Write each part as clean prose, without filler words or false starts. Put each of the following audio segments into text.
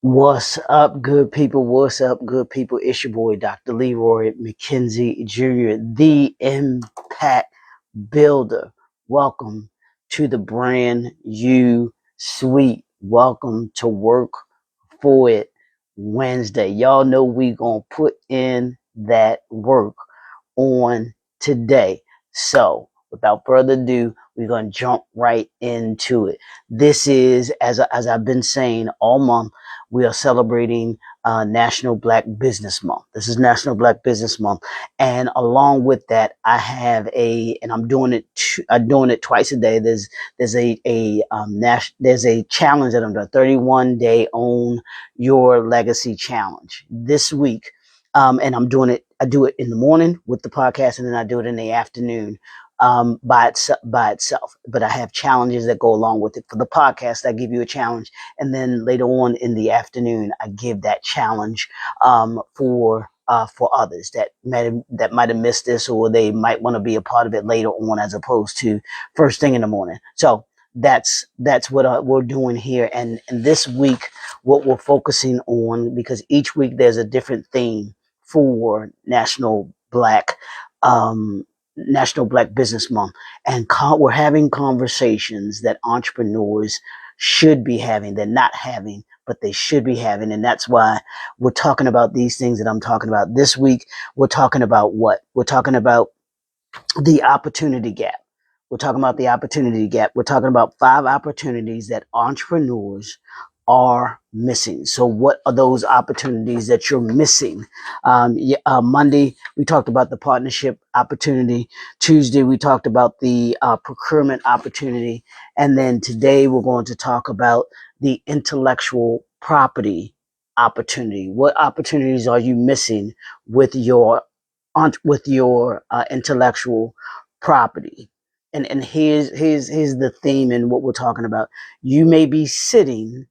What's up, good people? What's up, good people? It's your boy, Dr. Leroy McKenzie Jr., the Impact Builder. Welcome to the brand new suite. Welcome to Work For It Wednesday. Y'all know we gonna put in that work on today. So, without further ado, we're gonna jump right into it. This is, as I've been saying all month, we are celebrating National Black Business Month. This is National Black Business Month, and along with that, I have and I'm doing it. I'm doing it twice a day. There's a challenge that I'm doing. 31-day Own Your Legacy Challenge this week, and I'm doing it. I do it in the morning with the podcast, and then I do it in the afternoon by itself. But I have challenges that go along with it. For the podcast, I give you a challenge, and then later on in the afternoon, I give that challenge for others that might have missed this, or they might want to be a part of it later on, as opposed to first thing in the morning. So that's what we're doing here. And this week, what we're focusing on, because each week there's a different theme for National Black Business Month, and we're having conversations that entrepreneurs should be having. They're not having, but they should be having, and that's why we're talking about these things that I'm talking about this week. We're talking about what? We're talking about the opportunity gap. We're talking about the opportunity gap. We're talking about 5 opportunities that entrepreneurs are missing. So what are those opportunities that you're missing? Monday, we talked about the partnership opportunity. Tuesday, we talked about the procurement opportunity. And then today, we're going to talk about the intellectual property opportunity. What opportunities are you missing with your intellectual property? And here's the theme and what we're talking about. You may be sitting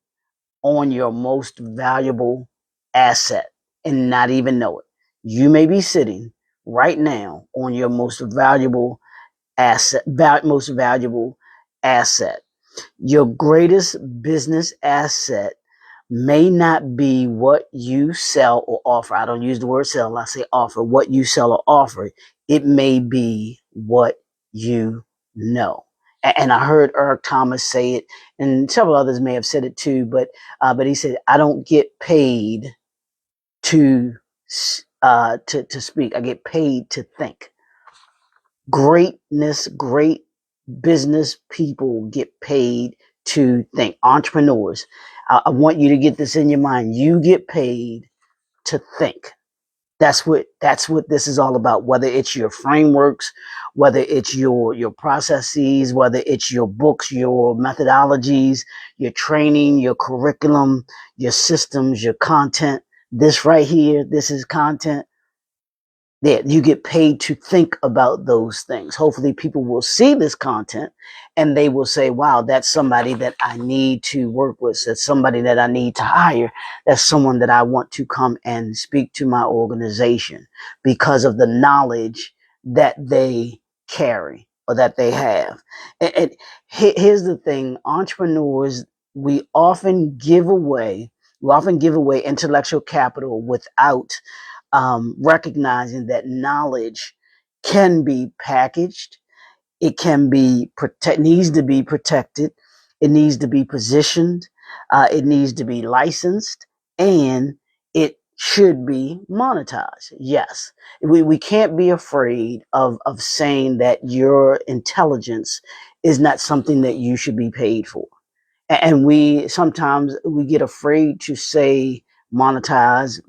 on your most valuable asset and not even know it. You may be sitting right now on your most valuable asset. Your greatest business asset may not be what you sell or offer. I don't use the word sell, I say offer. What you sell or offer. It may be what you know. And I heard Eric Thomas say it, and several others may have said it too, but he said, I don't get paid to speak. I get paid to think. Great business people get paid to think. Entrepreneurs, I want you to get this in your mind. You get paid to think. That's what this is all about. Whether it's your frameworks, whether it's your processes, whether it's your books, your methodologies, your training, your curriculum, your systems, your content. This right here, this is content. Yeah, you get paid to think about those things. Hopefully people will see this content and they will say, wow, that's somebody that I need to work with. That's somebody that I need to hire. That's someone that I want to come and speak to my organization because of the knowledge that they carry or that they have. And here's the thing, entrepreneurs, we often give away intellectual capital without recognizing that knowledge can be packaged, it can be needs to be protected, it needs to be positioned, it needs to be licensed, and it should be monetized. Yes, we can't be afraid of saying that your intelligence is not something that you should be paid for. And we sometimes get afraid to say monetize,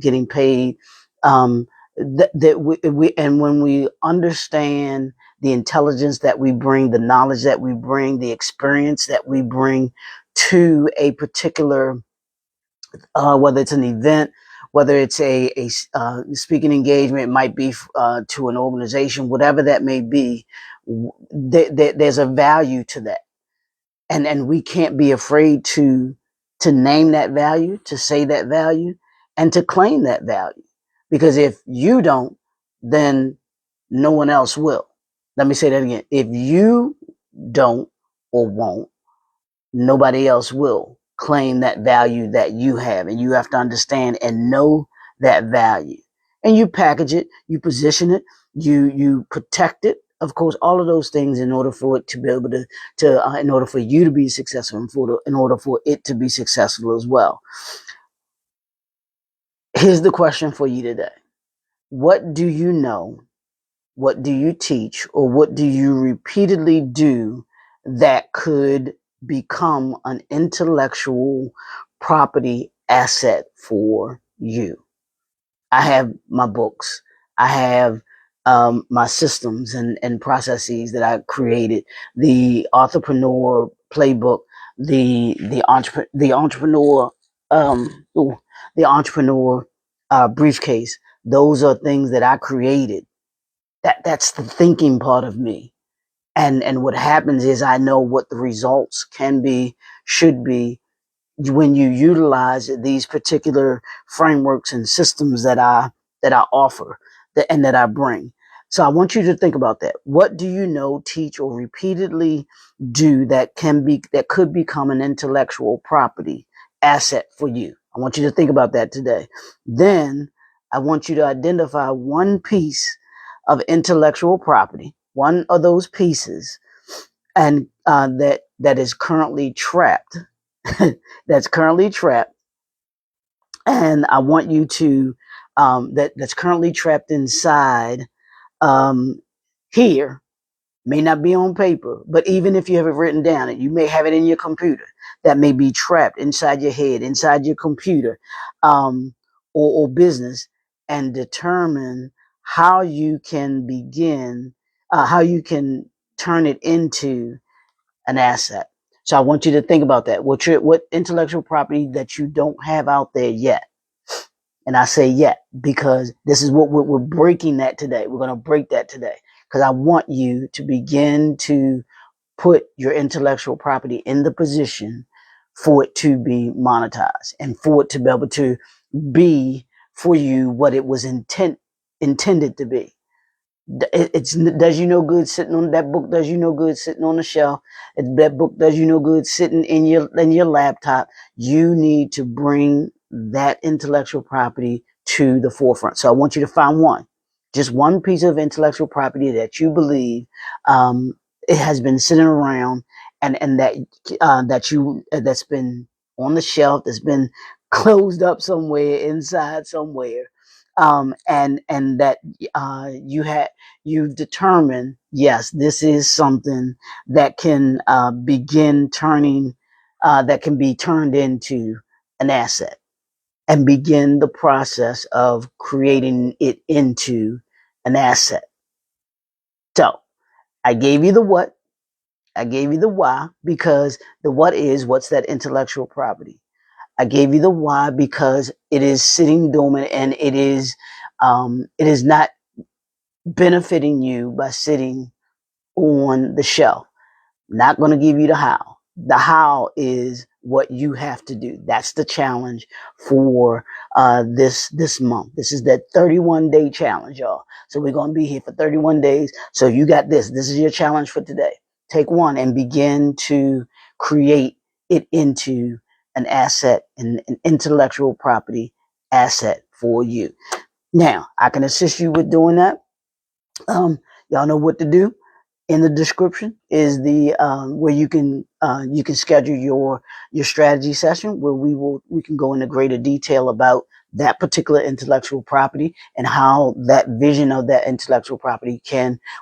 getting paid. And when we understand the intelligence that we bring, the knowledge that we bring, the experience that we bring to a particular, whether it's an event, whether it's a speaking engagement, it might be to an organization, whatever that may be, there's a value to that. And we can't be afraid to name that value, to say that value, and to claim that value. Because if you don't, then no one else will. Let me say that again. If you don't or won't, nobody else will. claim that value that you have, and you have to understand and know that value. And you package it, you position it, you protect it. Of course, all of those things in order for it to be able to in order for you to be successful, and in order for it to be successful as well. Here's the question for you today: what do you know? What do you teach, or what do you repeatedly do that could become an intellectual property asset for you? I have my books. I have my systems and processes that I created. The entrepreneur playbook, the entrepreneur ooh, the entrepreneur briefcase. Those are things that I created. That's the thinking part of me. And what happens is I know what the results can be, should be, when you utilize these particular frameworks and systems that I offer, and that I bring. So I want you to think about that. What do you know, teach, or repeatedly do that could become an intellectual property asset for you? I want you to think about that today. Then I want you to identify one piece of intellectual property, one of those pieces, and that is currently trapped, that's currently trapped, and I want you to that's currently trapped inside, um, here. May not be on paper, but even if you have it written down, and you may have it in your computer, that may be trapped inside your head, inside your computer, or business, and determine how you can begin, how you can turn it into an asset. So I want you to think about that. What intellectual property that you don't have out there yet? And I say yet because this is what we're breaking that today. We're going to break that today because I want you to begin to put your intellectual property in the position for it to be monetized, and for it to be able to be for you what it was intended to be. It's does you no good sitting on that book, does you no good sitting on the shelf. That book does you no good sitting in your laptop. You need to bring that intellectual property to the forefront. So I want you to find one, just one piece of intellectual property that you believe it has been sitting around, and that's been on the shelf, that's been closed up somewhere, inside somewhere, and that you've determined, yes, this is something that can begin turning, that can be turned into an asset, and begin the process of creating it into an asset. So I gave you the what, I gave you the why, because the what is, what's that intellectual property? I gave you the why because it is sitting dormant, and it is not benefiting you by sitting on the shelf. Not going to give you the how. The how is what you have to do. That's the challenge for this month. This is that 31-day challenge, y'all. So we're going to be here for 31 days. So you got this. This is your challenge for today. Take one and begin to create it into an asset, an intellectual property asset for you. Now, I can assist you with doing that. Y'all know what to do. In the description is the where you can schedule your strategy session, where we can go into greater detail about that particular intellectual property, and how that vision of that intellectual property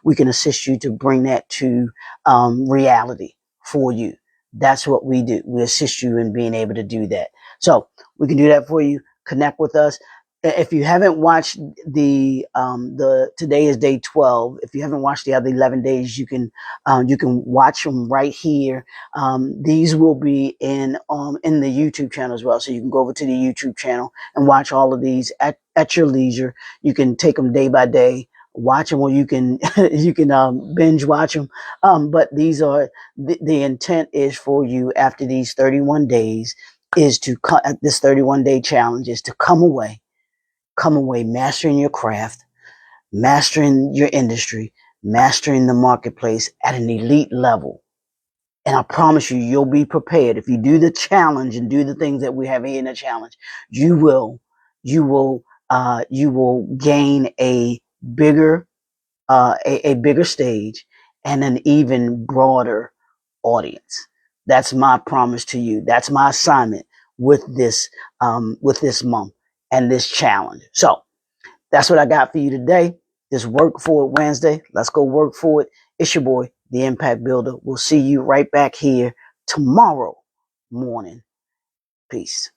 we can assist you to bring that to reality for you. That's what we do. We assist you in being able to do that. So we can do that for you. Connect with us. If you haven't watched the today is day 12. If you haven't watched the other 11 days, you can watch them right here. These will be in the YouTube channel as well, so you can go over to the YouTube channel and watch all of these at your leisure. You can take them day by day, watch them, or you can you can binge watch them. But these are the intent is for you after these 31 days is to this 31-day challenge is to come away mastering your craft, mastering your industry, mastering the marketplace at an elite level. And I promise you, you'll be prepared. If you do the challenge and do the things that we have in the challenge, you will, you will gain a bigger, a bigger stage and an even broader audience. That's my promise to you. That's my assignment with this month and this challenge. So that's what I got for you today. This Work For It Wednesday. Let's go work for it. It's your boy, the Impact Builder. We'll see you right back here tomorrow morning. Peace.